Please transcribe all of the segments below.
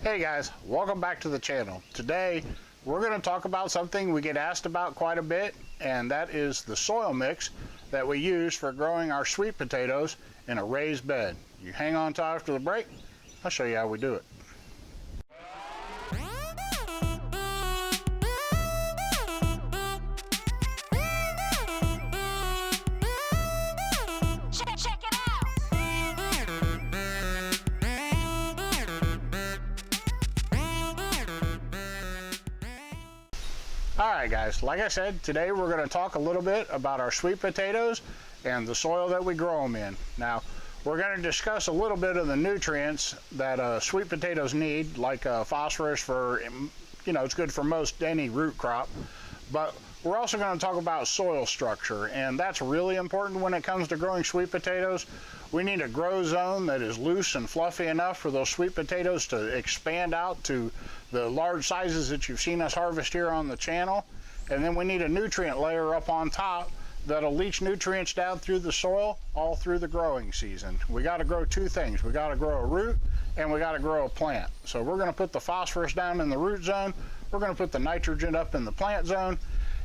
Hey guys, welcome back to the channel. Today we're going to talk about something we get asked about quite a bit, and that is the soil mix that we use for growing our sweet potatoes in a raised bed. You hang on tight after the break, I'll show you how we do it. Alright guys, like I said, today we're going to talk a little bit about our sweet potatoes and the soil that we grow them in. Now, we're going to discuss a little bit of the nutrients that sweet potatoes need, like phosphorus for, it's good for most any root crop. But we're also going to talk about soil structure, and that's really important when it comes to growing sweet potatoes. We need a grow zone that is loose and fluffy enough for those sweet potatoes to expand out to the large sizes that you've seen us harvest here on the channel. And then we need a nutrient layer up on top that'll leach nutrients down through the soil all through the growing season. We got to grow two things. We got to grow a root and we got to grow a plant. So we're going to put the phosphorus down in the root zone. We're going to put the nitrogen up in the plant zone,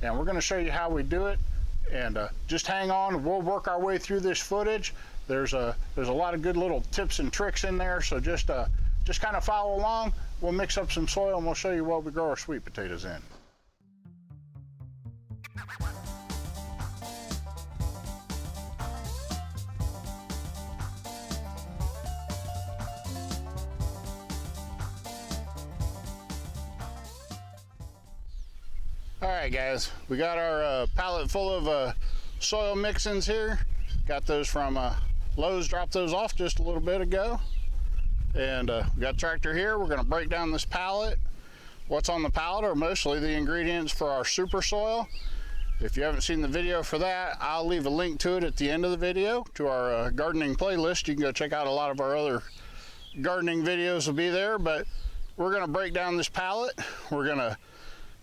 and we're going to show you how we do it. And just hang on, we'll work our way through this footage. There's a lot of good little tips and tricks in there, so just kind of follow along. We'll mix up some soil and we'll show you what we grow our sweet potatoes in. Alright guys, we got our pallet full of soil mixins here. Got those from Lowe's, dropped those off just a little bit ago. And we got a tractor here. We're going to break down this pallet. What's on the pallet are mostly the ingredients for our super soil. If you haven't seen the video for that, I'll leave a link to it at the end of the video to our gardening playlist. You can go check out a lot of our other gardening videos will be there, but we're going to break down this pallet. We're going to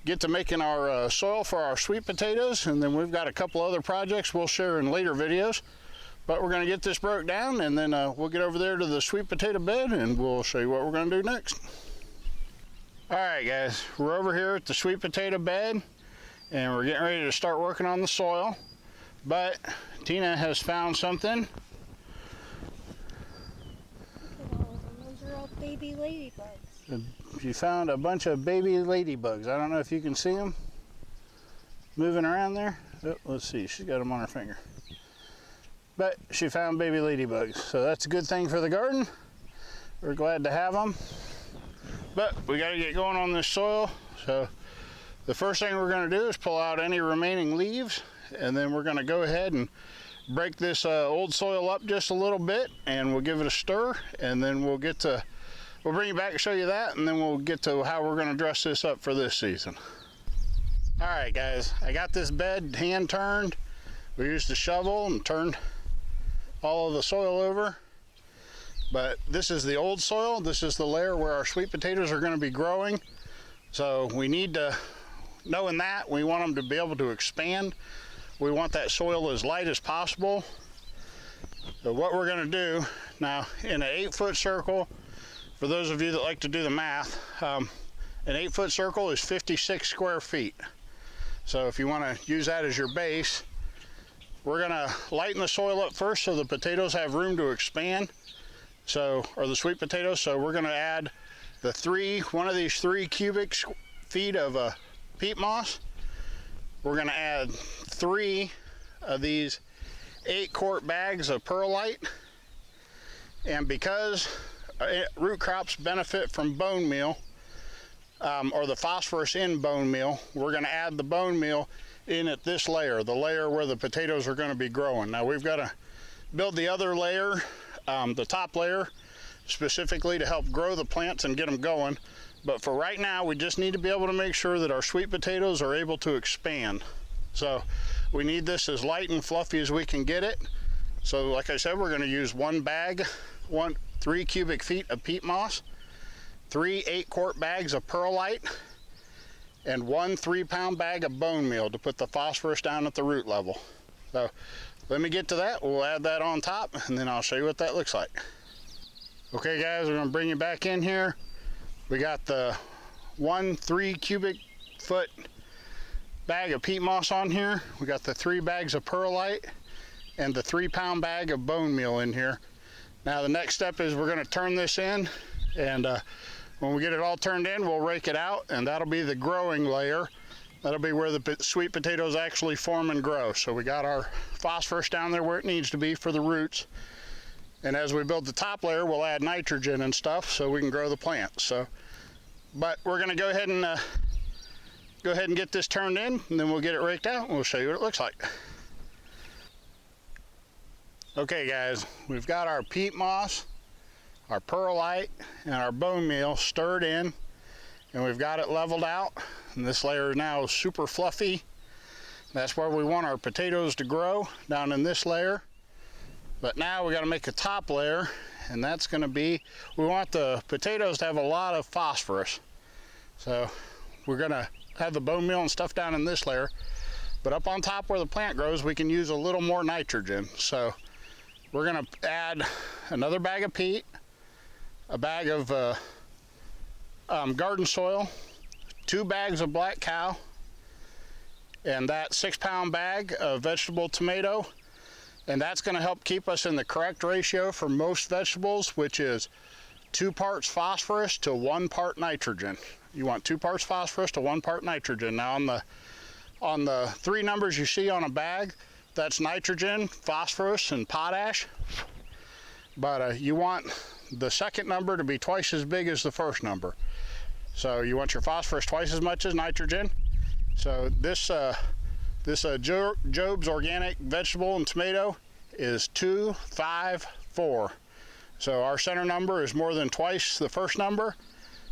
get to making our soil for our sweet potatoes, and then we've got a couple other projects we'll share in later videos. But we're going to get this broke down, and then we'll get over there to the sweet potato bed and we'll show you what we're going to do next. Alright guys, we're over here at the sweet potato bed and we're getting ready to start working on the soil. But Tina has found something. Those are all baby ladybugs. She found a bunch of baby ladybugs. I don't know if you can see them moving around there. Oh, let's see, she's got them on her finger. But she found baby ladybugs, so that's a good thing for the garden. We're glad to have them. But we got to get going on this soil. So the first thing we're going to do is pull out any remaining leaves, and then we're going to go ahead and break this old soil up just a little bit, and we'll give it a stir, and then we'll bring you back and show you that, and then we'll get to how we're going to dress this up for this season. All right guys, I got this bed hand turned. We used a shovel and turned all of the soil over. But this is the old soil. This is the layer where our sweet potatoes are going to be growing. So we need to, knowing that, we want them to be able to expand. We want that soil as light as possible. So what we're going to do now, in an 8-foot circle, for those of you that like to do the math, an 8-foot circle is 56 square feet. So if you want to use that as your base, we're going to lighten the soil up first so the potatoes have room to expand. Or the sweet potatoes. So we're going to add one of these 3 cubic feet of peat moss. We're going to add 3 of these 8-quart bags of perlite. And because root crops benefit from bone meal, or the phosphorus in bone meal, we're going to add the bone meal in at this layer, the layer where the potatoes are going to be growing. Now we've got to build the other layer, the top layer, specifically to help grow the plants and get them going. But for right now, we just need to be able to make sure that our sweet potatoes are able to expand. So we need this as light and fluffy as we can get it. So like I said, we're going to use 1 bag, 3 cubic feet of peat moss, 3 8-quart bags of perlite, and 1 3-pound bag of bone meal to put the phosphorus down at the root level. So let me get to that. We'll add that on top, and then I'll show you what that looks like. Okay guys, we're going to bring you back in here. We got the 3 cubic foot bag of peat moss on here. We got the 3 bags of perlite and the 3-pound bag of bone meal in here. Now the next step is we're going to turn this in, and when we get it all turned in, we'll rake it out, and that'll be the growing layer. That'll be where the sweet potatoes actually form and grow. So we got our phosphorus down there where it needs to be for the roots. And as we build the top layer, we'll add nitrogen and stuff so we can grow the plants. So, but we're going to go ahead and get this turned in, and then we'll get it raked out, and we'll show you what it looks like. Okay guys, we've got our peat moss, our perlite, and our bone meal stirred in, and we've got it leveled out, and this layer now is super fluffy. That's where we want our potatoes to grow, down in this layer. But now we got to make a top layer, and that's going to be, we want the potatoes to have a lot of phosphorus. So we're going to have the bone meal and stuff down in this layer, but up on top where the plant grows, we can use a little more nitrogen. So we're going to add another bag of peat, a bag of garden soil, 2 bags of black cow, and that 6-pound bag of vegetable tomato. And that's going to help keep us in the correct ratio for most vegetables, which is 2 parts phosphorus to 1 part nitrogen. You want 2 parts phosphorus to 1 part nitrogen. Now on the 3 numbers you see on a bag, that's nitrogen, phosphorus, and potash. But you want the second number to be twice as big as the first number. So you want your phosphorus twice as much as nitrogen. So this Job's organic vegetable and tomato is 2, 5, 4. So our center number is more than twice the first number.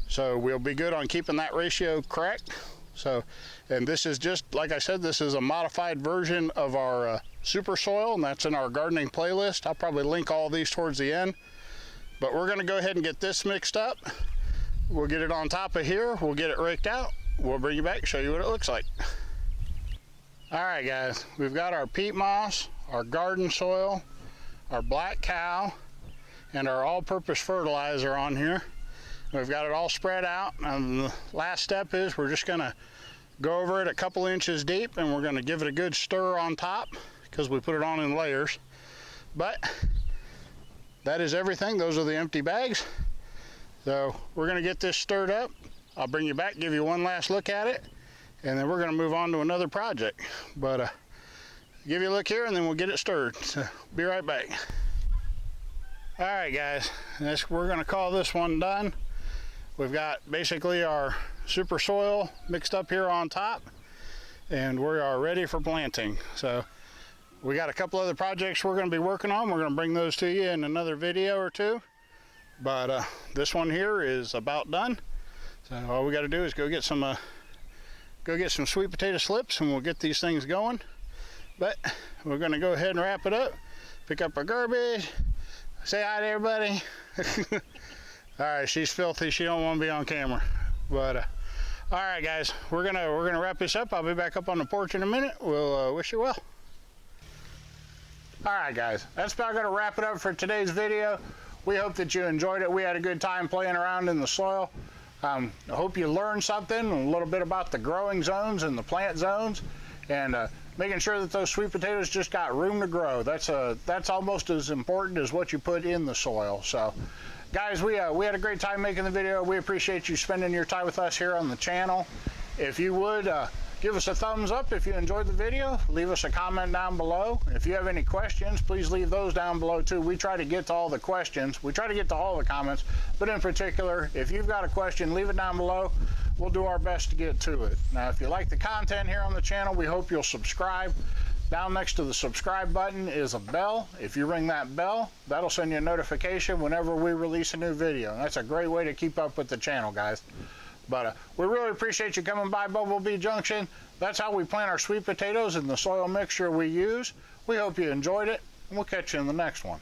So we'll be good on keeping that ratio correct. So, and this is just, like I said, this is a modified version of our super soil, and that's in our gardening playlist. I'll probably link all these towards the end. But we're going to go ahead and get this mixed up. We'll get it on top of here. We'll get it raked out. We'll bring you back and show you what it looks like. All right, guys, we've got our peat moss, our garden soil, our black cow, and our all-purpose fertilizer on here. We've got it all spread out, and the last step is we're just gonna go over it a couple inches deep, and we're gonna give it a good stir on top because we put it on in layers. But that is everything. Those are the empty bags. So we're gonna get this stirred up. I'll bring you back, give you one last look at it, and then we're gonna move on to another project. But give you a look here, and then we'll get it stirred. So be right back. All right, guys, we're gonna call this one done. We've got basically our super soil mixed up here on top, and we are ready for planting. So we got a couple other projects we're going to be working on. We're going to bring those to you in another video or two. But this one here is about done. So all we got to do is go get some sweet potato slips, and we'll get these things going. But we're going to go ahead and wrap it up, pick up our garbage, say hi to everybody. All right, she's filthy. She don't want to be on camera. But all right, guys, we're gonna wrap this up. I'll be back up on the porch in a minute. We'll wish you well. All right, guys, that's about gonna wrap it up for today's video. We hope that you enjoyed it. We had a good time playing around in the soil. I hope you learned something, a little bit about the growing zones and the plant zones, and making sure that those sweet potatoes just got room to grow. That's almost as important as what you put in the soil. So guys, we had a great time making the video. We appreciate you spending your time with us here on the channel. If you would give us a thumbs up if you enjoyed the video, leave us a comment down below. If you have any questions, please leave those down below too. We try to get to all the questions. We try to get to all the comments, but in particular, if you've got a question, leave it down below. We'll do our best to get to it. Now, if you like the content here on the channel, we hope you'll subscribe. Down next to the subscribe button is a bell. If you ring that bell, that'll send you a notification whenever we release a new video. And that's a great way to keep up with the channel, guys. But we really appreciate you coming by Bumblebee Junction. That's how we plant our sweet potatoes in the soil mixture we use. We hope you enjoyed it, and we'll catch you in the next one.